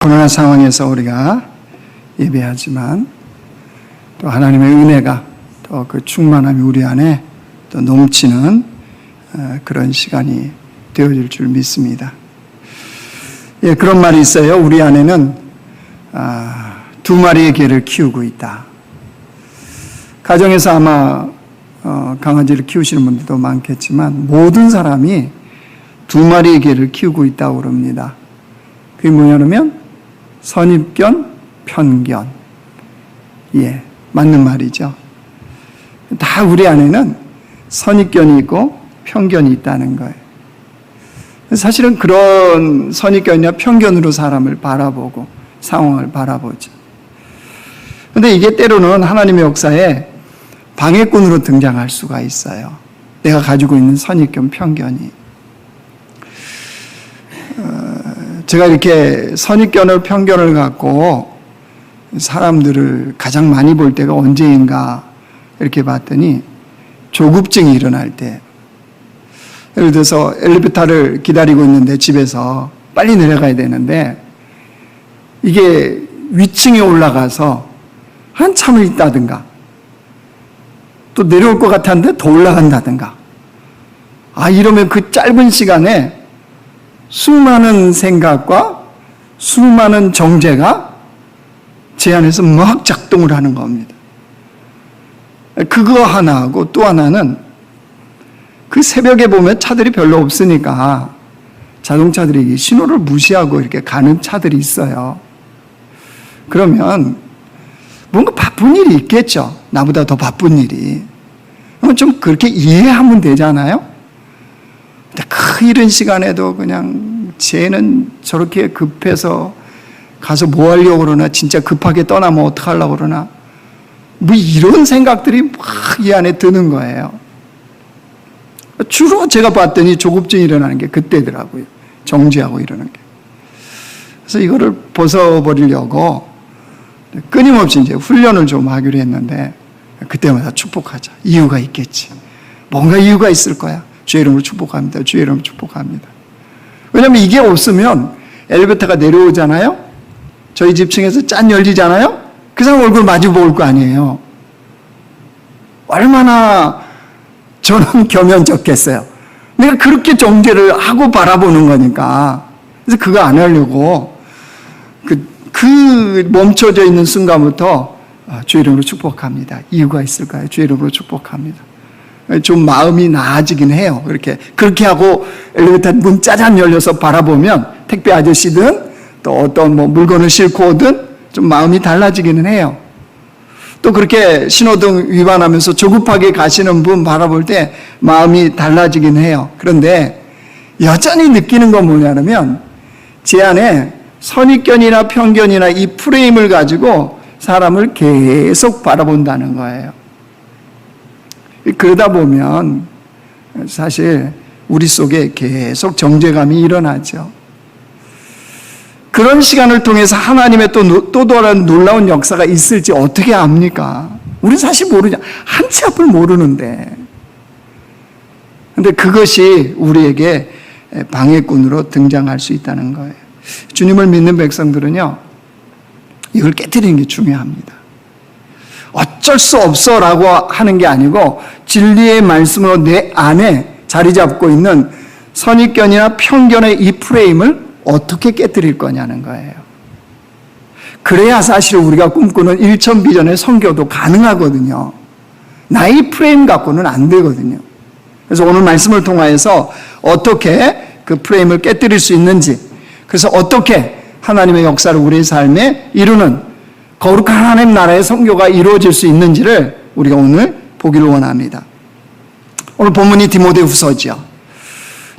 코로나 상황에서 우리가 예배하지만 또 하나님의 은혜가 또 그 충만함이 우리 안에 또 넘치는 그런 시간이 되어질 줄 믿습니다. 예, 그런 말이 있어요. 우리 안에는 두 마리의 개를 키우고 있다. 가정에서 아마 강아지를 키우시는 분들도 많겠지만 모든 사람이 두 마리의 개를 키우고 있다고 그럽니다. 그게 뭐냐면 선입견, 편견. 예, 맞는 말이죠. 다 우리 안에는 선입견이 있고 편견이 있다는 거예요. 사실은 그런 선입견이나 편견으로 사람을 바라보고 상황을 바라보죠. 그런데 이게 때로는 하나님의 역사에 방해꾼으로 등장할 수가 있어요. 내가 가지고 있는 선입견, 편견이. 제가 이렇게 선입견을, 편견을 갖고 사람들을 가장 많이 볼 때가 언제인가 이렇게 봤더니 조급증이 일어날 때. 예를 들어서 엘리베이터를 기다리고 있는데 집에서 빨리 내려가야 되는데 이게 위층에 올라가서 한참을 있다든가 또 내려올 것 같았는데 더 올라간다든가 이러면 그 짧은 시간에 수많은 생각과 수많은 정죄가 제 안에서 막 작동을 하는 겁니다. 그거 하나하고 또 하나는 그 새벽에 보면 차들이 별로 없으니까 자동차들이 신호를 무시하고 이렇게 가는 차들이 있어요. 그러면 뭔가 바쁜 일이 있겠죠. 나보다 더 바쁜 일이. 그러면 좀 그렇게 이해하면 되잖아요. 근데 그 이른 시간에도 그냥 쟤는 저렇게 급해서 가서 뭐 하려고 그러나, 진짜 급하게 떠나면 어떡하려고 그러나, 뭐 이런 생각들이 막 이 안에 드는 거예요. 주로 제가 봤더니 조급증이 일어나는 게 그때더라고요. 정죄하고 이러는 게. 그래서 이거를 벗어버리려고 끊임없이 이제 훈련을 좀 하기로 했는데 그때마다 축복하자. 이유가 있겠지. 뭔가 이유가 있을 거야. 주의 이름으로 축복합니다. 주의 이름으로 축복합니다. 왜냐하면 이게 없으면 엘리베이터가 내려오잖아요. 저희 집 층에서 짠 열리잖아요. 그 사람 얼굴 마주 볼 거 아니에요. 얼마나 저는 겸연쩍겠어요. 내가 그렇게 정죄를 하고 바라보는 거니까. 그래서 그거 안 하려고 그 멈춰져 있는 순간부터 주의 이름으로 축복합니다. 이유가 있을까요? 주의 이름으로 축복합니다. 좀 마음이 나아지긴 해요. 그렇게 하고 엘리베이터 문 짜잔 열려서 바라보면 택배 아저씨든 또 어떤 물건을 싣고 오든 좀 마음이 달라지기는 해요. 또 그렇게 신호등 위반하면서 조급하게 가시는 분 바라볼 때 마음이 달라지긴 해요. 그런데 여전히 느끼는 건 뭐냐면 제 안에 선입견이나 편견이나 이 프레임을 가지고 사람을 계속 바라본다는 거예요. 그러다 보면 사실 우리 속에 계속 정죄감이 일어나죠. 그런 시간을 통해서 하나님의 또 다른 놀라운 역사가 있을지 어떻게 압니까? 우리 사실 모르냐. 한치 앞을 모르는데. 근데 그것이 우리에게 방해꾼으로 등장할 수 있다는 거예요. 주님을 믿는 백성들은요, 이걸 깨트리는 게 중요합니다. 어쩔 수 없어라고 하는 게 아니고 진리의 말씀으로 내 안에 자리 잡고 있는 선입견이나 편견의 이 프레임을 어떻게 깨뜨릴 거냐는 거예요. 그래야 사실 우리가 꿈꾸는 일천 비전의 선교도 가능하거든요. 나의 프레임 갖고는 안 되거든요. 그래서 오늘 말씀을 통하여서 어떻게 그 프레임을 깨뜨릴 수 있는지, 그래서 어떻게 하나님의 역사를 우리의 삶에 이루는 거룩한 하나님 나라의 선교가 이루어질 수 있는지를 우리가 오늘 보기를 원합니다. 오늘 본문이 디모데후서죠.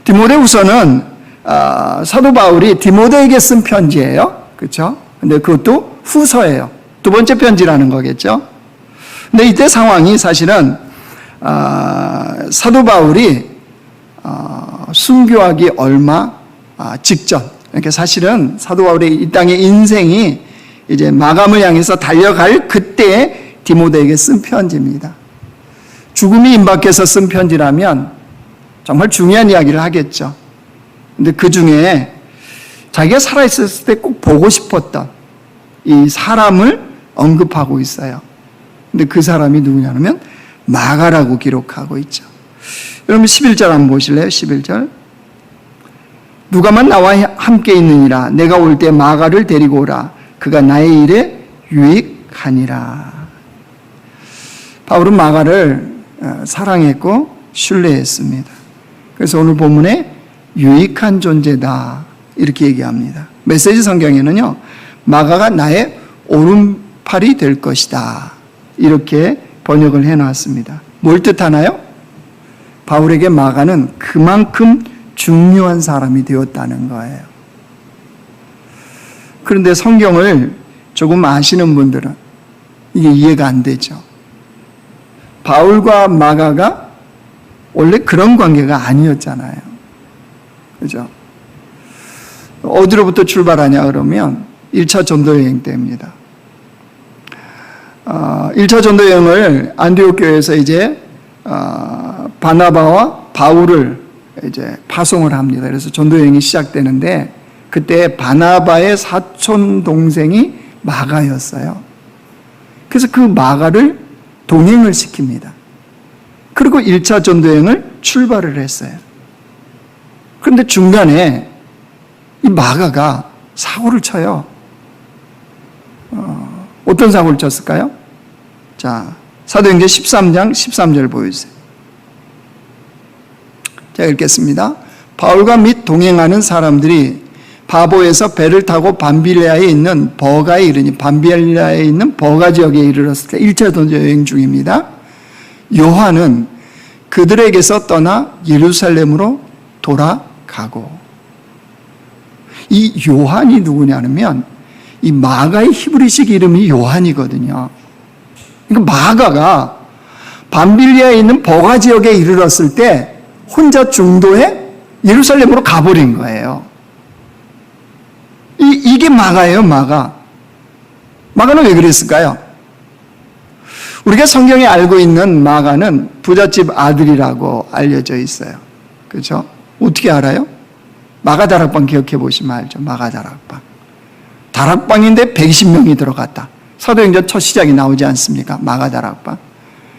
디모데후서는 사도 바울이 디모데에게 쓴 편지예요. 그렇죠? 근데 그것도 후서예요. 두 번째 편지라는 거겠죠. 근데 이때 상황이 사실은 사도 바울이 순교하기 얼마 직전, 그러니까 사실은 사도 바울의 이 땅의 인생이 이제 마감을 향해서 달려갈 그때에 디모데에게 쓴 편지입니다. 죽음이 임박해서 쓴 편지라면 정말 중요한 이야기를 하겠죠. 근데 그 중에 자기가 살아있었을 때 꼭 보고 싶었던 이 사람을 언급하고 있어요. 근데 그 사람이 누구냐면 마가라고 기록하고 있죠. 여러분 11절 한번 보실래요? 11절. 누가만 나와 함께 있느니라. 내가 올 때 마가를 데리고 오라. 그가 나의 일에 유익하니라. 바울은 마가를 사랑했고 신뢰했습니다. 그래서 오늘 본문에 유익한 존재다 이렇게 얘기합니다. 메시지 성경에는요, 마가가 나의 오른팔이 될 것이다 이렇게 번역을 해놨습니다. 뭘 뜻하나요? 바울에게 마가는 그만큼 중요한 사람이 되었다는 거예요. 그런데 성경을 조금 아시는 분들은 이게 이해가 안 되죠. 바울과 마가가 원래 그런 관계가 아니었잖아요. 그죠? 어디로부터 출발하냐 그러면 1차 전도여행 때입니다. 1차 전도여행을 안디옥 교회에서 이제 바나바와 바울을 이제 파송을 합니다. 그래서 전도여행이 시작되는데 그때 바나바의 사촌 동생이 마가였어요. 그래서 그 마가를 동행을 시킵니다. 그리고 1차 전도여행을 출발을 했어요. 그런데 중간에 이 마가가 사고를 쳐요. 어떤 사고를 쳤을까요? 자, 사도행전 13장 13절 보여주세요. 제가 읽겠습니다. 바울과 및 동행하는 사람들이 바보에서 배를 타고 밤빌리아에 있는 버가에 이르니, 밤빌리아에 있는 버가 지역에 이르렀을 때 1차 전도여행 중입니다. 요한은 그들에게서 떠나 예루살렘으로 돌아가고, 이 요한이 누구냐면 이 마가의 히브리식 이름이 요한이거든요. 그러니까 마가가 밤빌리아에 있는 버가 지역에 이르렀을 때 혼자 중도에 예루살렘으로 가버린 거예요. 이게 마가예요, 마가. 마가는 왜 그랬을까요? 우리가 성경에 알고 있는 마가는 부잣집 아들이라고 알려져 있어요. 그렇죠? 어떻게 알아요? 마가 다락방 기억해 보시면 알죠. 마가 다락방. 다락방인데 120명이 들어갔다. 사도행전 첫 시작이 나오지 않습니까? 마가 다락방.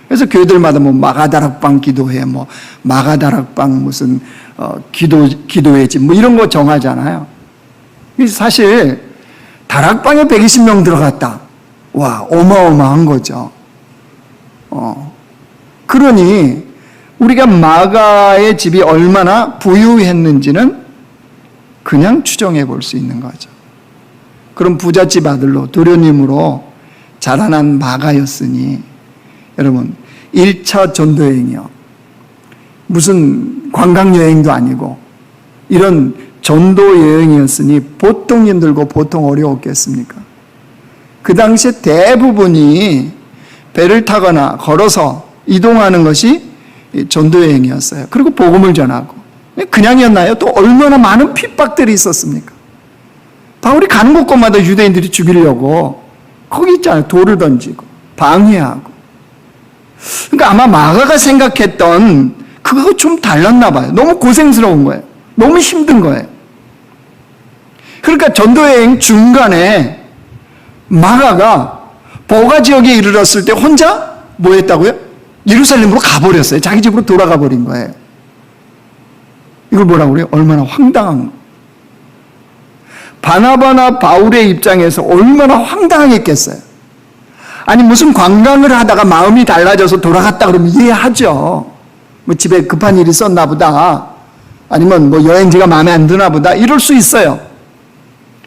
그래서 교회들마다 뭐 마가 다락방 기도회, 뭐 마가 다락방 무슨 기도회 집 뭐 이런 거 정하잖아요. 사실 다락방에 120명 들어갔다. 와, 어마어마한 거죠. 그러니 우리가 마가의 집이 얼마나 부유했는지는 그냥 추정해 볼 수 있는 거죠. 그럼 부잣집 아들로 도련님으로 자라난 마가였으니, 여러분 1차 전도여행이요, 무슨 관광여행도 아니고 이런 전도여행이었으니 보통 힘들고 보통 어려웠겠습니까? 그 당시에 대부분이 배를 타거나 걸어서 이동하는 것이 전도여행이었어요. 그리고 복음을 전하고. 그냥이었나요? 또 얼마나 많은 핍박들이 있었습니까? 바울이 가는 곳곳마다 유대인들이 죽이려고 거기 있잖아요. 돌을 던지고 방해하고. 그러니까 아마 마가가 생각했던 그거 좀 달랐나 봐요. 너무 고생스러운 거예요. 너무 힘든 거예요. 그러니까 전도여행 중간에 마가가 버가 지역에 이르렀을 때 혼자 뭐 했다고요? 예루살렘으로 가버렸어요. 자기 집으로 돌아가 버린 거예요. 이걸 뭐라고 그래요? 얼마나 황당한 거. 바나바나 바울의 입장에서 얼마나 황당했겠어요. 아니 무슨 관광을 하다가 마음이 달라져서 돌아갔다 그러면 이해하죠. 뭐 집에 급한 일이 있었나 보다, 아니면 뭐 여행지가 마음에 안 드나 보다, 이럴 수 있어요.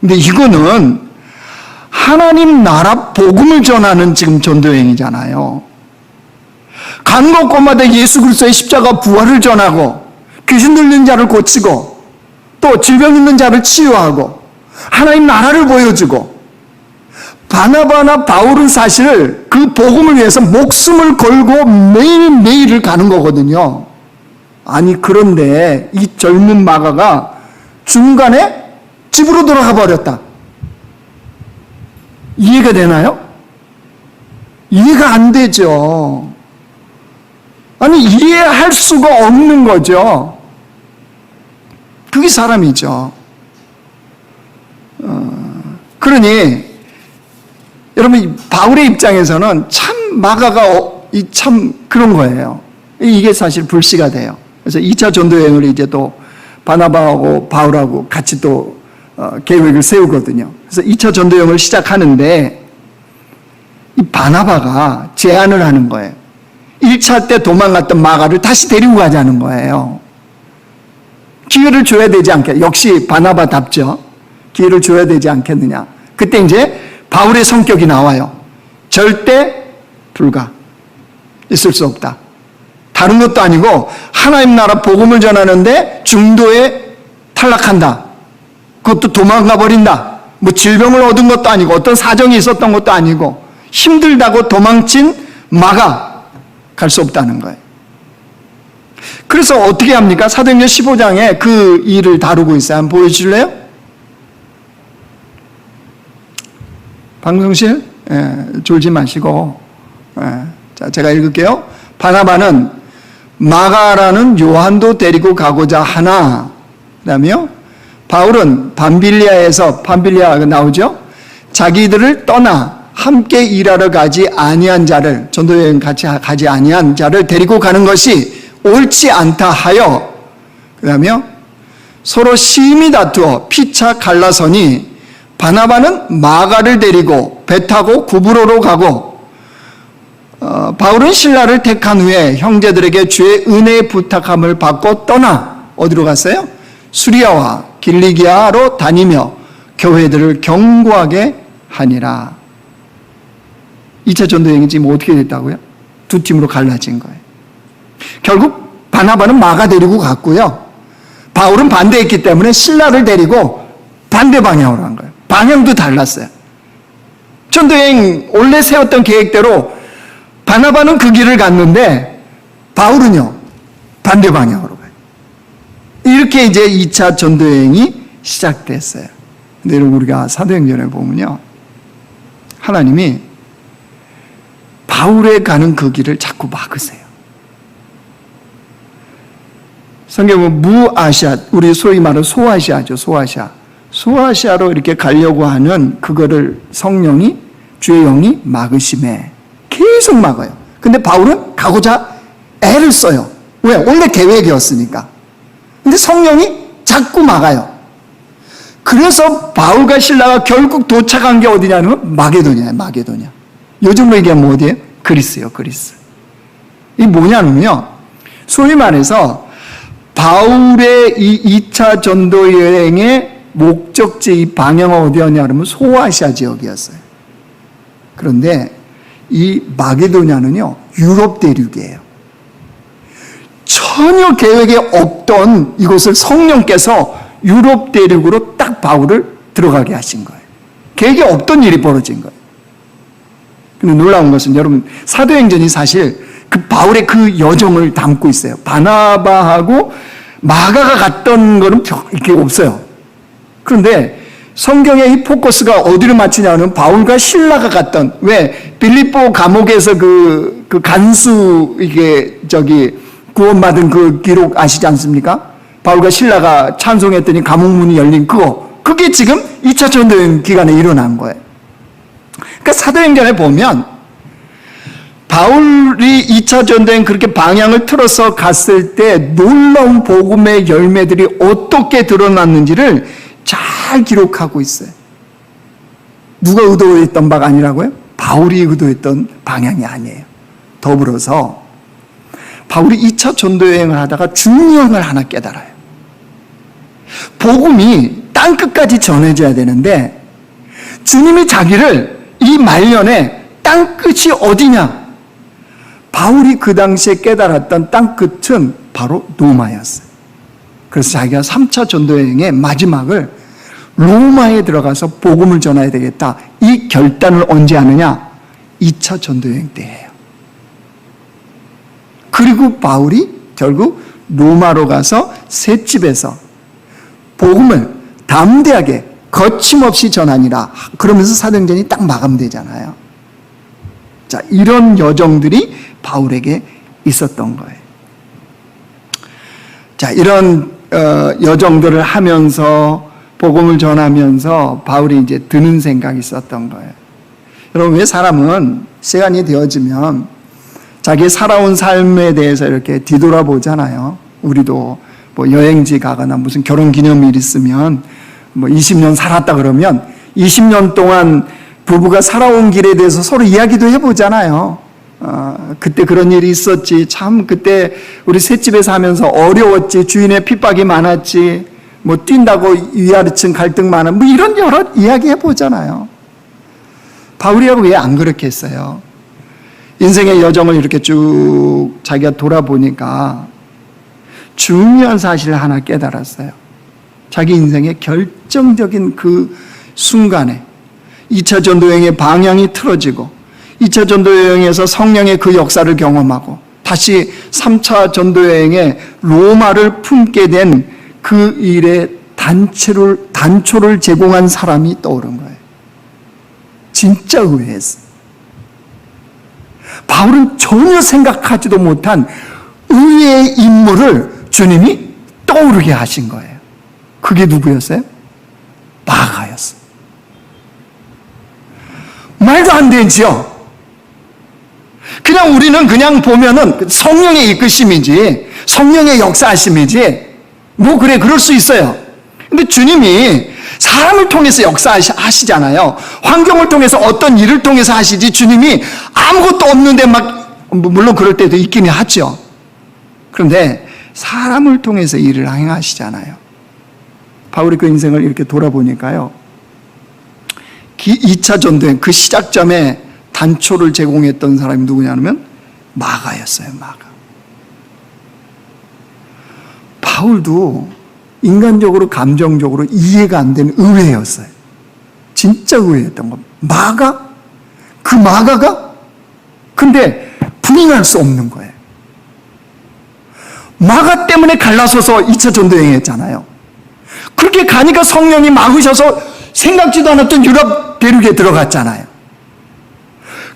근데 이거는 하나님 나라 복음을 전하는 지금 전도여행이잖아요. 간 곳곳마다 예수 그리스도의 십자가 부활을 전하고, 귀신 들린 자를 고치고, 또 질병 있는 자를 치유하고, 하나님 나라를 보여주고, 바나바나 바울은 사실 그 복음을 위해서 목숨을 걸고 매일매일을 가는 거거든요. 아니 그런데 이 젊은 마가가 중간에 집으로 돌아가 버렸다. 이해가 되나요? 이해가 안 되죠. 아니 이해할 수가 없는 거죠. 그게 사람이죠. 그러니 여러분 바울의 입장에서는 참 마가가 참 그런 거예요. 이게 사실 불씨가 돼요. 그래서 2차 전도 여행을 이제 또 바나바하고 바울하고 같이 또 계획을 세우거든요. 그래서 2차 전도 여행을 시작하는데 이 바나바가 제안을 하는 거예요. 1차 때 도망갔던 마가를 다시 데리고 가자는 거예요. 기회를 줘야 되지 않겠, 역시 바나바답죠. 기회를 줘야 되지 않겠느냐. 그때 이제 바울의 성격이 나와요. 절대 불가. 있을 수 없다. 다른 것도 아니고 하나님 나라 복음을 전하는데 중도에 탈락한다. 그것도 도망가 버린다. 뭐 질병을 얻은 것도 아니고 어떤 사정이 있었던 것도 아니고 힘들다고 도망친 마가 갈 수 없다는 거예요. 그래서 어떻게 합니까? 사도행전 15장에 그 일을 다루고 있어요. 한번 보여주실래요? 방송실? 졸지 마시고. 자, 제가 읽을게요. 바나바는 마가라는 요한도 데리고 가고자 하나. 그 다음에요. 바울은 밤빌리아가 나오죠? 자기들을 떠나 함께 일하러 가지 아니한 자를, 전도여행 같이 가지 아니한 자를 데리고 가는 것이 옳지 않다 하여, 그 다음에요. 서로 심히 다투어 피차 갈라서니 바나바는 마가를 데리고 배 타고 구브로로 가고, 바울은 신라를 택한 후에 형제들에게 주의 은혜의 부탁함을 받고 떠나 어디로 갔어요? 수리아와 길리기아로 다니며 교회들을 경고하게 하니라. 2차 전도여행이 지금 어떻게 됐다고요? 두 팀으로 갈라진 거예요. 결국 바나바는 마가 데리고 갔고요. 바울은 반대했기 때문에 신라를 데리고 반대 방향으로 간 거예요. 방향도 달랐어요. 전도여행 원래 세웠던 계획대로 바나바는 그 길을 갔는데 바울은요, 반대 방향으로 가요. 이렇게 이제 2차 전도여행이 시작됐어요. 근데 여러분, 우리가 사도행전에 보면요, 하나님이 바울에 가는 그 길을 자꾸 막으세요. 성경은 무아시아, 우리 소위 말하는 소아시아죠, 소아시아. 소아시아로 이렇게 가려고 하는 그거를 성령이, 주의 영이 막으심에 계속 막아요. 근데 바울은 가고자 애를 써요. 왜? 원래 계획이었으니까. 근데 성령이 자꾸 막아요. 그래서 바울과 신라가 결국 도착한 게 어디냐면 마게도냐예요, 마게도냐. 요즘으로 얘기하면 어디예요? 그리스예요, 그리스. 이게 뭐냐면요, 소위 말해서 바울의 이 2차 전도 여행의 목적지, 이 방향은 어디였냐 그러면 소아시아 지역이었어요. 그런데 이 마게도냐는요, 유럽 대륙이에요. 전혀 계획에 없던 이곳을 성령께서 유럽 대륙으로 딱 바울을 들어가게 하신 거예요. 계획에 없던 일이 벌어진 거예요. 근데 놀라운 것은 여러분, 사도행전이 사실 그 바울의 그 여정을 담고 있어요. 바나바하고 마가가 갔던 거는 이렇게 없어요. 그런데 성경의 이 포커스가 어디를 맞추냐면 바울과 신라가 갔던, 왜 빌립보 감옥에서 그 간수 이게 구원받은 그 기록 아시지 않습니까? 바울과 신라가 찬송했더니 감옥 문이 열린 그게 지금 2차 전도여행 기간에 일어난 거예요. 그러니까 사도행전에 보면 바울이 2차 전도여행 그렇게 방향을 틀어서 갔을 때 놀라운 복음의 열매들이 어떻게 드러났는지를 잘 기록하고 있어요. 누가 의도했던 바가 아니라고요? 바울이 의도했던 방향이 아니에요. 더불어서 바울이 2차 전도여행을 하다가 중요한 걸 하나 깨달아요. 복음이 땅끝까지 전해져야 되는데 주님이 자기를 이 말년에 땅끝이 어디냐? 바울이 그 당시에 깨달았던 땅끝은 바로 로마였어요. 그래서 자기가 3차 전도여행의 마지막을 로마에 들어가서 복음을 전해야 되겠다. 이 결단을 언제 하느냐? 2차 전도여행 때예요. 그리고 바울이 결국 로마로 가서 셋집에서 복음을 담대하게 거침없이 전하니라. 그러면서 사도행전이 딱 마감되잖아요. 자, 이런 여정들이 바울에게 있었던 거예요. 자, 이런 여정들을 하면서 복음을 전하면서 바울이 이제 드는 생각이 있었던 거예요. 여러분, 왜 사람은 시간이 되어지면 자기 살아온 삶에 대해서 이렇게 뒤돌아보잖아요. 우리도 뭐 여행지 가거나 무슨 결혼 기념일 있으면 뭐 20년 살았다 그러면 20년 동안 부부가 살아온 길에 대해서 서로 이야기도 해보잖아요. 그때 그런 일이 있었지. 참 그때 우리 셋집에서 하면서 어려웠지. 주인의 핍박이 많았지. 뭐 뛴다고 위아래층 갈등 많아. 뭐 이런 여러 이야기 해보잖아요. 바울이하고 왜 안 그렇게 했어요? 인생의 여정을 이렇게 쭉 자기가 돌아보니까 중요한 사실을 하나 깨달았어요. 자기 인생의 결정적인 그 순간에 2차 전도여행의 방향이 틀어지고 2차 전도여행에서 성령의 그 역사를 경험하고 다시 3차 전도여행에 로마를 품게 된 그 일에 단초를 제공한 사람이 떠오른 거예요. 진짜 의외였어요. 바울은 전혀 생각하지도 못한 의외의 인물을 주님이 떠오르게 하신 거예요. 그게 누구였어요? 마가였어요. 말도 안 되지요. 그냥 우리는 그냥 보면은 성령의 이끄심이지, 성령의 역사하심이지, 뭐 그래, 그럴 수 있어요. 근데 주님이 사람을 통해서 역사하시잖아요. 환경을 통해서 어떤 일을 통해서 하시지, 주님이 아무것도 없는데 막, 물론 그럴 때도 있긴 하죠. 그런데 사람을 통해서 일을 행하시잖아요. 바울이 그 인생을 이렇게 돌아보니까요, 2차 전도행 그 시작점에 단초를 제공했던 사람이 누구냐면 마가였어요. 마가. 바울도 인간적으로 감정적으로 이해가 안 되는 의외였어요. 진짜 의외였던 겁니다. 마가? 그 마가가? 근데 부인할 수 없는 거예요. 마가 때문에 갈라서서 2차 전도여행했잖아요. 그렇게 가니까 성령이 막으셔서 생각지도 않았던 유럽 대륙에 들어갔잖아요.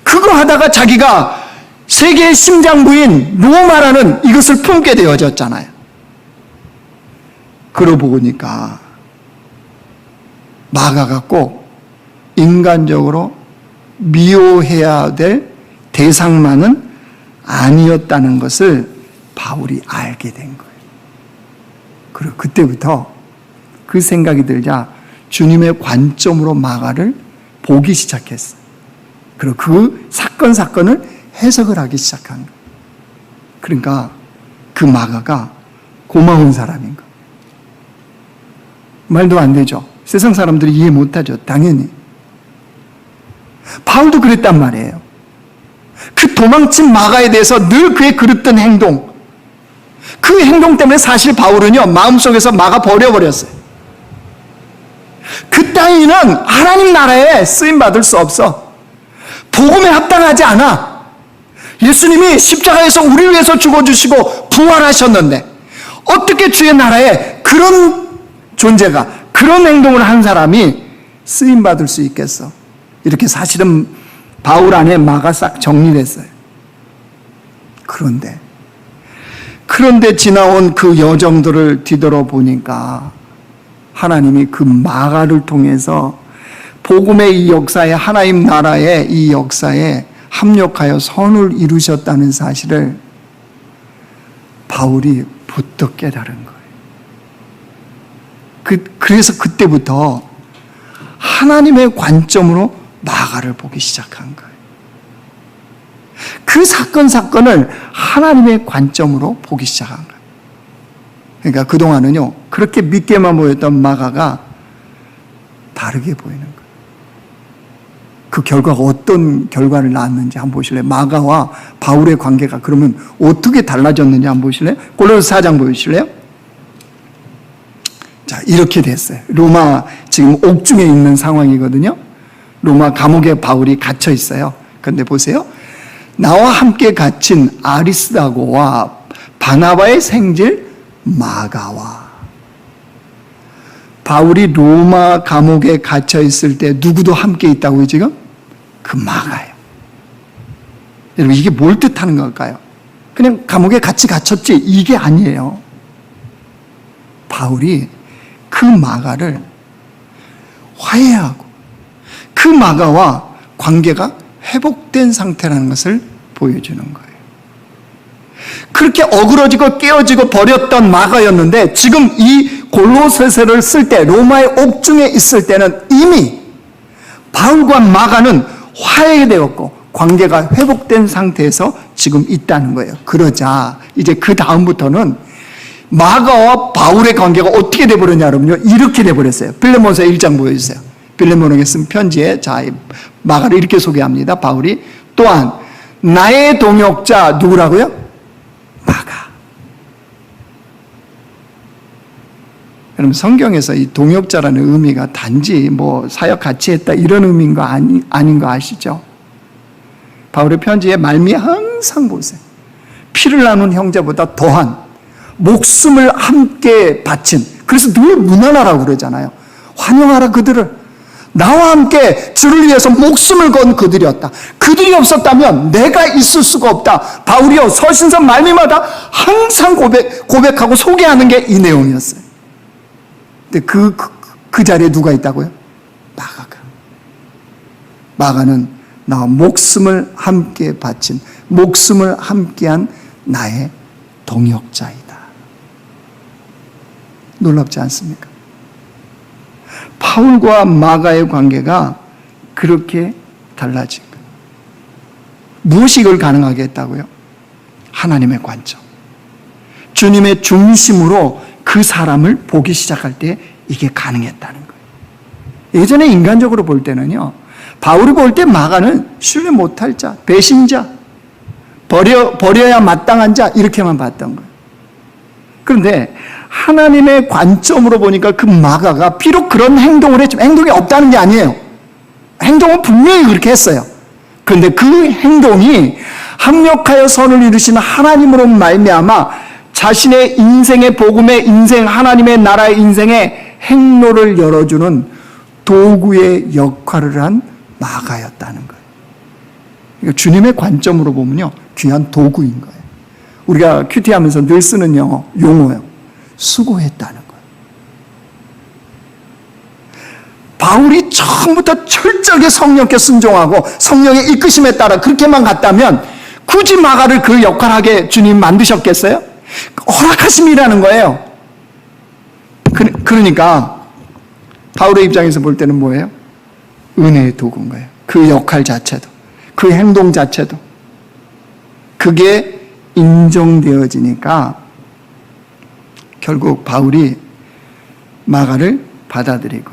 그거 하다가 자기가 세계의 심장부인 로마라는 이것을 품게 되어졌잖아요. 그러고 보니까 마가가 꼭 인간적으로 미워해야 될 대상만은 아니었다는 것을 바울이 알게 된 거예요. 그리고 그때부터 그 생각이 들자 주님의 관점으로 마가를 보기 시작했어요. 그리고 그 사건을 해석을 하기 시작한 거예요. 그러니까 그 마가가 고마운 사람인 거예요. 말도 안 되죠. 세상 사람들이 이해 못하죠. 당연히. 바울도 그랬단 말이에요. 그 도망친 마가에 대해서 늘 그의 그릇된 행동, 그 행동 때문에 사실 바울은요, 마음속에서 마가 버려버렸어요. 그 따위는 하나님 나라에 쓰임받을 수 없어. 복음에 합당하지 않아. 예수님이 십자가에서 우리를 위해서 죽어주시고 부활하셨는데 어떻게 주의 나라에 그런 존재가, 그런 행동을 한 사람이 쓰임받을 수 있겠어? 이렇게 사실은 바울 안에 마가 싹 정리됐어요. 그런데 지나온 그 여정들을 뒤돌아보니까 하나님이 그 마가를 통해서 복음의 이 역사에, 하나님 나라의 이 역사에 합력하여 선을 이루셨다는 사실을 바울이 부쩍 깨달은 거예요. 그래서 그때부터 하나님의 관점으로 마가를 보기 시작한 거예요. 그 사건을 하나님의 관점으로 보기 시작한 거예요. 그러니까 그동안은요, 그렇게 믿게만 보였던 마가가 다르게 보이는 거예요. 그 결과가 어떤 결과를 낳았는지 한번 보실래요? 마가와 바울의 관계가 그러면 어떻게 달라졌는지 한번 보실래요? 골로새 4장 보실래요? 자, 이렇게 됐어요. 로마 지금 옥중에 있는 상황이거든요. 로마 감옥에 바울이 갇혀 있어요. 그런데 보세요. 나와 함께 갇힌 아리스다고와 바나바의 생질 마가와, 바울이 로마 감옥에 갇혀 있을 때 누구도 함께 있다고요, 지금? 그 마가예요. 여러분, 이게 뭘 뜻하는 걸까요? 그냥 감옥에 같이 갇혔지, 이게 아니에요. 바울이 그 마가를 화해하고 그 마가와 관계가 회복된 상태라는 것을 보여주는 거예요. 그렇게 어그러지고 깨어지고 버렸던 마가였는데 지금 이 골로새서를 쓸 때 로마의 옥중에 있을 때는 이미 바울과 마가는 화해되었고 관계가 회복된 상태에서 지금 있다는 거예요. 그러자 이제 그 다음부터는 마가와 바울의 관계가 어떻게 돼버렸냐면요, 이렇게 돼버렸어요. 빌레몬서 1장 보여주세요. 빌레몬에게 쓴 편지에 자 마가를 이렇게 소개합니다. 바울이 또한 나의 동역자 누구라고요? 마가. 여러분 성경에서 이 동역자라는 의미가 단지 뭐 사역 같이 했다 이런 의미인 거 아닌 거 아시죠? 바울의 편지에 말미에 항상 보세요. 피를 나눈 형제보다 더한 목숨을 함께 바친, 그래서 늘 문안하라고 그러잖아요. 환영하라 그들을. 나와 함께 주를 위해서 목숨을 건 그들이었다. 그들이 없었다면 내가 있을 수가 없다. 바울이요 서신서 말미마다 항상 고백하고 소개하는 게 이 내용이었어요. 근데 그 자리에 누가 있다고요? 마가가. 마가는 나와 목숨을 함께 바친, 목숨을 함께한 나의 동역자이다. 놀랍지 않습니까? 바울과 마가의 관계가 그렇게 달라진 거예요. 무엇이 이걸 가능하게 했다고요? 하나님의 관점. 주님의 중심으로 그 사람을 보기 시작할 때 이게 가능했다는 거예요. 예전에 인간적으로 볼 때는요, 바울이 볼 때 마가는 신뢰 못할 자, 배신자, 버려야 마땅한 자 이렇게만 봤던 거예요. 그런데 하나님의 관점으로 보니까 그 마가가 비록 그런 행동을 했지만 행동이 없다는 게 아니에요. 행동은 분명히 그렇게 했어요. 그런데 그 행동이 합력하여 선을 이루시는 하나님으로 말미암아 자신의 인생의 복음의 인생, 하나님의 나라의 인생의 행로를 열어주는 도구의 역할을 한 마가였다는 거예요. 그러니까 주님의 관점으로 보면요, 귀한 도구인 거예요. 우리가 큐티하면서 늘 쓰는 용어예요. 수고했다는 거예요. 바울이 처음부터 철저하게 성령께 순종하고 성령의 이끄심에 따라 그렇게만 갔다면 굳이 마가를 그 역할하게 주님 만드셨겠어요? 허락하심이라는 거예요. 그러니까 바울의 입장에서 볼 때는 뭐예요? 은혜의 도구인 거예요. 그 역할 자체도, 그 행동 자체도. 그게 인정되어지니까 결국 바울이 마가를 받아들이고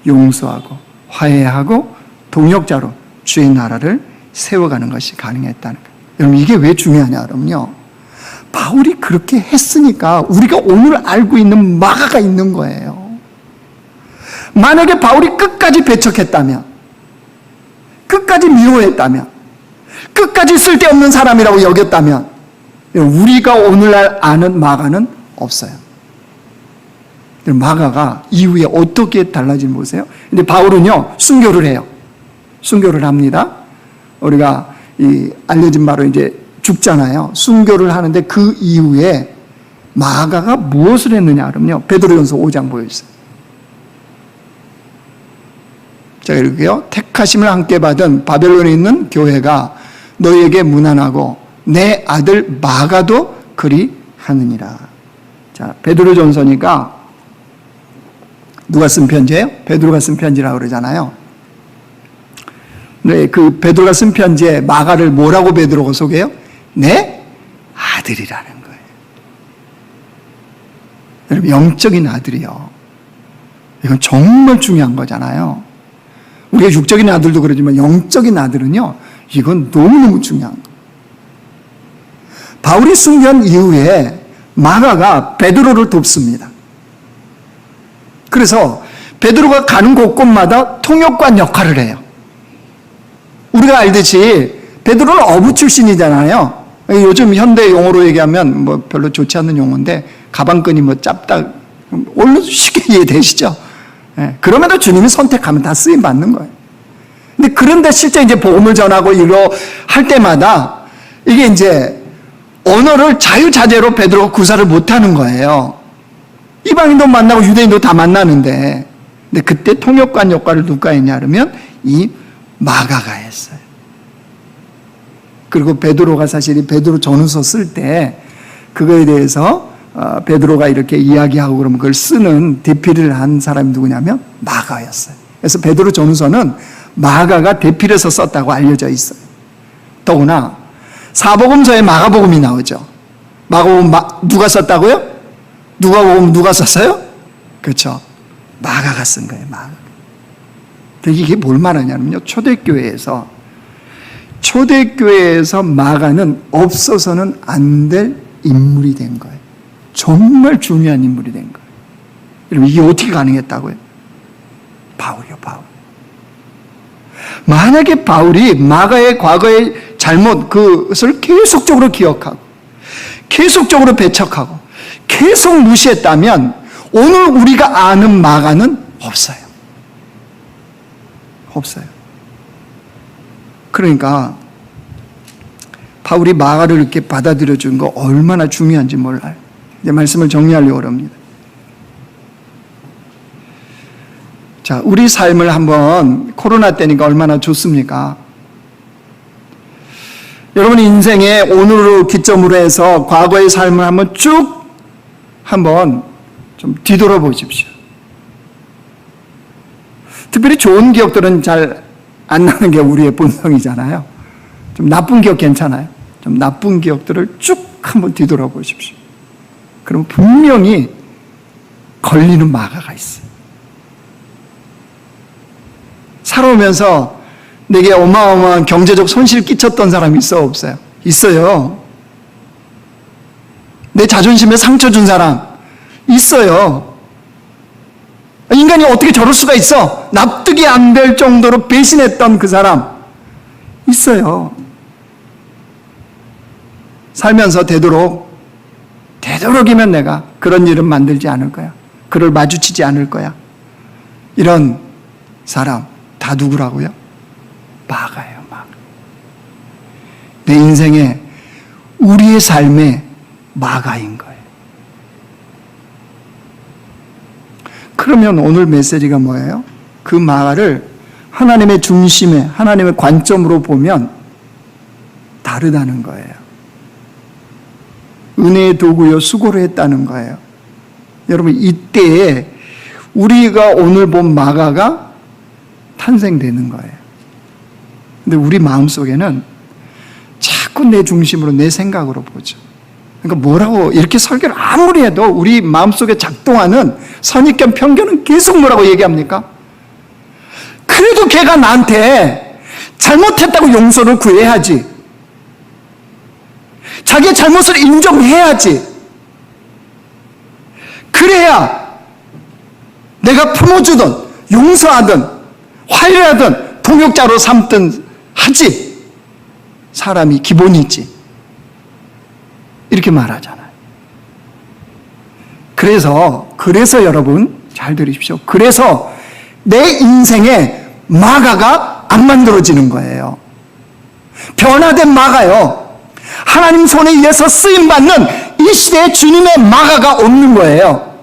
용서하고 화해하고 동역자로 주의 나라를 세워가는 것이 가능했다는 거예요. 여러분 이게 왜 중요하냐 그러면요, 바울이 그렇게 했으니까 우리가 오늘 알고 있는 마가가 있는 거예요. 만약에 바울이 끝까지 배척했다면, 끝까지 미워했다면, 끝까지 쓸데없는 사람이라고 여겼다면 우리가 오늘날 아는 마가는 없어요. 마가가 이후에 어떻게 달라진 보세요. 근데 바울은요 순교를 해요. 순교를 합니다. 우리가 알려진 바로 이제 죽잖아요. 순교를 하는데 그 이후에 마가가 무엇을 했느냐 그러면요, 베드로전서 5장 보여주세요. 자, 이렇게요. 택하심을 함께 받은 바벨론에 있는 교회가 너희에게 문안하고 내 아들 마가도 그리 하느니라. 자, 베드로전서니까 누가 쓴 편지예요? 베드로가 쓴 편지라고 그러잖아요. 네, 그 베드로가 쓴 편지에 마가를 뭐라고 베드로가 소개해요? 내 아들이라는 거예요. 여러분 영적인 아들이요. 이건 정말 중요한 거잖아요. 우리가 육적인 아들도 그러지만 영적인 아들은요, 이건 너무너무 중요한 거예요. 바울이 순교한 이후에 마가가 베드로를 돕습니다. 그래서 베드로가 가는 곳곳마다 통역관 역할을 해요. 우리가 알듯이 베드로는 어부 출신이잖아요. 요즘 현대 용어로 얘기하면 뭐 별로 좋지 않는 용어인데 가방끈이 뭐 짧다, 얼른 쉽게 이해되시죠? 예, 그럼에도 주님이 선택하면 다 쓰임 받는 거예요. 근데 그런데 실제 이제 복음을 전하고 이거 할 때마다 이게 이제 언어를 자유자재로 베드로가 구사를 못하는 거예요. 이방인도 만나고 유대인도 다 만나는데 근데 그때 통역관 역할을 누가 했냐 그러면 이 마가가 했어요. 그리고 베드로가 사실 이 베드로 전후서 쓸 때 그거에 대해서 베드로가 이렇게 이야기하고 그러면 그걸 쓰는 대필을 한 사람이 누구냐면 마가였어요. 그래서 베드로 전후서는 마가가 대필해서 썼다고 알려져 있어요. 더구나 사복음서에 마가복음이 나오죠. 마가복음 누가 썼다고요? 누가복음 누가 썼어요? 그렇죠. 마가가 쓴 거예요. 마가. 이게 뭘 말하냐면요. 초대교회에서 마가는 없어서는 안 될 인물이 된 거예요. 정말 중요한 인물이 된 거예요. 여러분 이게 어떻게 가능했다고요? 바울이요, 바울. 만약에 바울이 마가의 과거의 잘못 그것을 계속적으로 기억하고 계속적으로 배척하고 계속 무시했다면 오늘 우리가 아는 마가는 없어요. 없어요. 그러니까 바울이 마가를 이렇게 받아들여 준 거 얼마나 중요한지 몰라요. 이제 말씀을 정리하려고 합니다. 자, 우리 삶을 한번 코로나 때니까 얼마나 좋습니까? 여러분 인생에 오늘을 기점으로 해서 과거의 삶을 한번 쭉 한번 좀 뒤돌아보십시오. 특별히 좋은 기억들은 잘 안 나는 게 우리의 본성이잖아요. 좀 나쁜 기억 괜찮아요. 좀 나쁜 기억들을 쭉 한번 뒤돌아보십시오. 그럼 분명히 걸리는 마가가 있어요. 살아오면서 내게 어마어마한 경제적 손실 끼쳤던 사람이 있어 없어요? 있어요. 내 자존심에 상처 준 사람 있어요. 인간이 어떻게 저럴 수가 있어? 납득이 안 될 정도로 배신했던 그 사람 있어요. 살면서 되도록이면 내가 그런 일은 만들지 않을 거야. 그를 마주치지 않을 거야. 이런 사람 다 누구라고요? 마가예요, 마가. 내 인생에 우리의 삶의 마가인 거예요. 그러면 오늘 메시지가 뭐예요? 그 마가를 하나님의 중심에, 하나님의 관점으로 보면 다르다는 거예요. 은혜의 도구요 수고를 했다는 거예요. 여러분 이때에 우리가 오늘 본 마가가 탄생되는 거예요. 근데 우리 마음속에는 자꾸 내 중심으로 내 생각으로 보죠. 그러니까 뭐라고 이렇게 설교를 아무리 해도 우리 마음속에 작동하는 선입견 편견은 계속 뭐라고 얘기합니까? 그래도 걔가 나한테 잘못했다고 용서를 구해야지. 자기의 잘못을 인정해야지. 그래야 내가 품어주든 용서하든 화해하든 동역자로 삼든 하지. 사람이 기본이지. 이렇게 말하잖아요. 그래서 여러분 잘 들으십시오. 그래서 내 인생에 마가가 안 만들어지는 거예요. 변화된 마가요. 하나님 손에 의해서 쓰임받는 이 시대에 주님의 마가가 없는 거예요.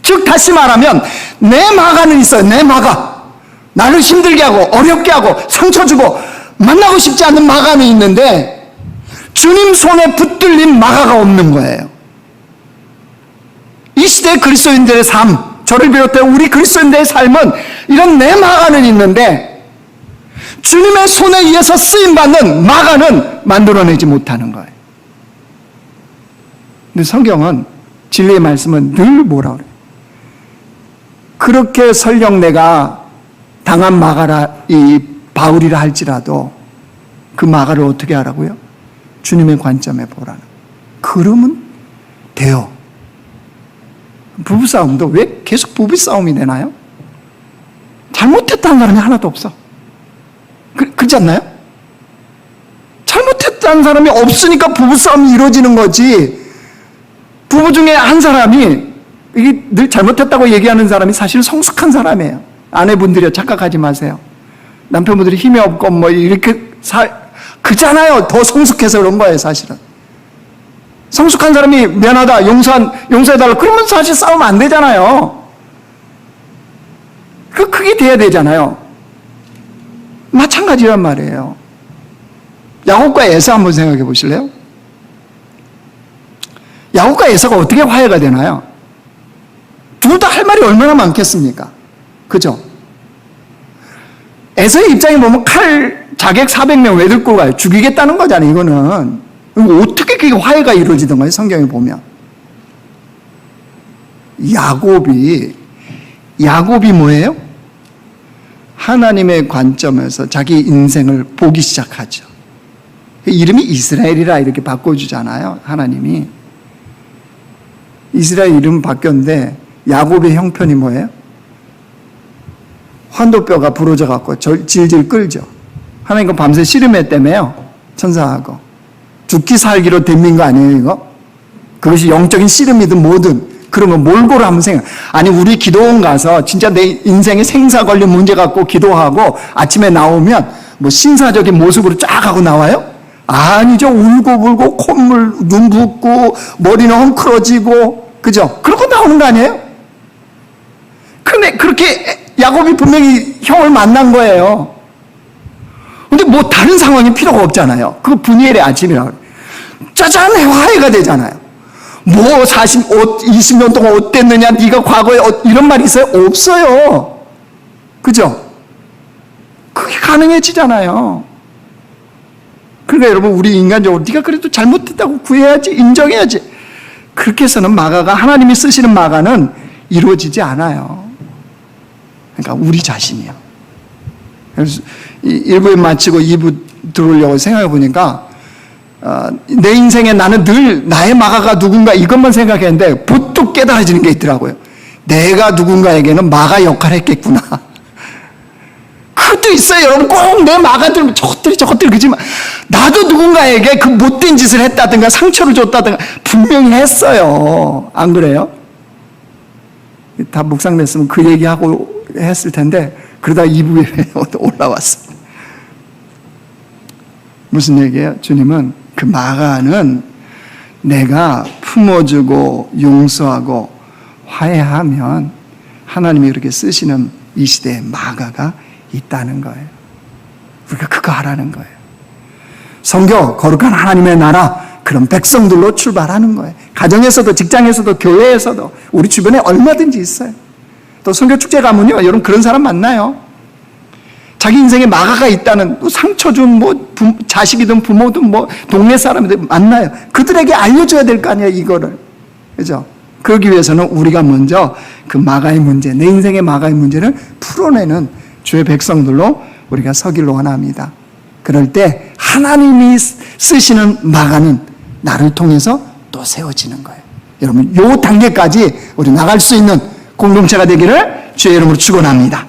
즉 다시 말하면 내 마가는 있어요. 내 마가. 나를 힘들게 하고 어렵게 하고 상처 주고 만나고 싶지 않은 마가는 있는데 주님 손에 붙들린 마가가 없는 거예요. 이 시대 그리스도인들의 삶, 저를 비롯해 우리 그리스도인들의 삶은 이런 내 마가는 있는데 주님의 손에 의해서 쓰임받는 마가는 만들어내지 못하는 거예요. 근데 성경은 진리의 말씀은 늘 뭐라 그래요? 그렇게 설령 내가 당한 마가라 이 바울이라 할지라도 그 마가를 어떻게 하라고요? 주님의 관점에 보라는. 그러면 돼요. 부부싸움도 왜 계속 부부싸움이 되나요? 잘못했다는 사람이 하나도 없어. 그렇지 않나요? 잘못했다는 사람이 없으니까 부부싸움이 이루어지는 거지. 부부 중에 한 사람이 이게 늘 잘못했다고 얘기하는 사람이 사실 성숙한 사람이에요. 아내분들이 착각하지 마세요. 남편분들이 힘이 없고 뭐 이렇게 그잖아요. 더 성숙해서 그런 거예요, 사실은. 성숙한 사람이 미안하다, 용서해달라. 그러면 사실 싸우면 안 되잖아요. 그게 돼야 되잖아요. 마찬가지란 말이에요. 야곱과 에서 한번 생각해 보실래요? 야곱과 에서가 어떻게 화해가 되나요? 둘 다 할 말이 얼마나 많겠습니까? 그죠? 에서의 입장에 보면 칼 자객 400명 왜 들고 가요? 죽이겠다는 거잖아요, 이거는. 어떻게 그게 화해가 이루어지던가요, 성경에 보면. 야곱이 뭐예요? 하나님의 관점에서 자기 인생을 보기 시작하죠. 이름이 이스라엘이라 이렇게 바꿔주잖아요, 하나님이. 이스라엘 이름 바뀌었는데 야곱의 형편이 뭐예요? 환도뼈가 부러져 갖고 질질 끌죠. 하나님과 밤새 씨름했다며요, 천사하고. 죽기 살기로 된 거 아니에요, 이거? 그것이 영적인 씨름이든 뭐든. 그러면 몰고를 한번 생각. 아니, 우리 기도원 가서 진짜 내 인생에 생사 관련 문제 갖고 기도하고 아침에 나오면 뭐 신사적인 모습으로 쫙 하고 나와요? 아니죠. 울고 콧물, 눈 붓고, 머리는 헝클어지고, 그죠? 그러고 나오는 거 아니에요? 근데 그렇게 야곱이 분명히 형을 만난 거예요. 근데 뭐 다른 상황이 필요가 없잖아요. 그거 분이엘의 아침이라고. 짜잔! 화해가 되잖아요. 뭐 20년 동안 어땠느냐, 네가 과거에 이런 말이 있어요? 없어요. 그죠? 그게 가능해지잖아요. 그러니까 여러분, 우리 인간적으로 네가 그래도 잘못했다고 구해야지, 인정해야지. 그렇게 해서는 마가가, 하나님이 쓰시는 마가는 이루어지지 않아요. 그러니까 우리 자신이요. 그래서 1부에 마치고 2부 들어오려고 생각해 보니까 내 인생에 나는 늘 나의 마가가 누군가 이것만 생각했는데 부뚝 깨달아지는 게 있더라고요. 내가 누군가에게는 마가 역할을 했겠구나. 그것도 있어요, 여러분. 꼭 내 마가들 저것들이 그렇지만 나도 누군가에게 그 못된 짓을 했다든가 상처를 줬다든가 분명히 했어요. 안 그래요? 다 묵상됐으면 그 얘기하고 했을 텐데 그러다 2부에 올라왔어요. 무슨 얘기예요? 주님은 그 마가는 내가 품어주고 용서하고 화해하면 하나님이 이렇게 쓰시는 이 시대에 마가가 있다는 거예요. 우리가 그거 하라는 거예요. 성교, 거룩한 하나님의 나라, 그런 백성들로 출발하는 거예요. 가정에서도, 직장에서도, 교회에서도, 우리 주변에 얼마든지 있어요. 또 성교 축제 가면요, 여러분 그런 사람 만나요. 자기 인생에 마가가 있다는, 상처 준 자식이든 부모든 동네 사람들 만나요. 그들에게 알려줘야 될 거 아니에요, 이거를. 그죠? 그러기 위해서는 우리가 먼저 그 마가의 문제, 내 인생의 마가의 문제를 풀어내는 주의 백성들로 우리가 서기를 원합니다. 그럴 때 하나님이 쓰시는 마가는 나를 통해서 또 세워지는 거예요. 여러분, 요 단계까지 우리 나갈 수 있는 공동체가 되기를 주의 이름으로 축원합니다.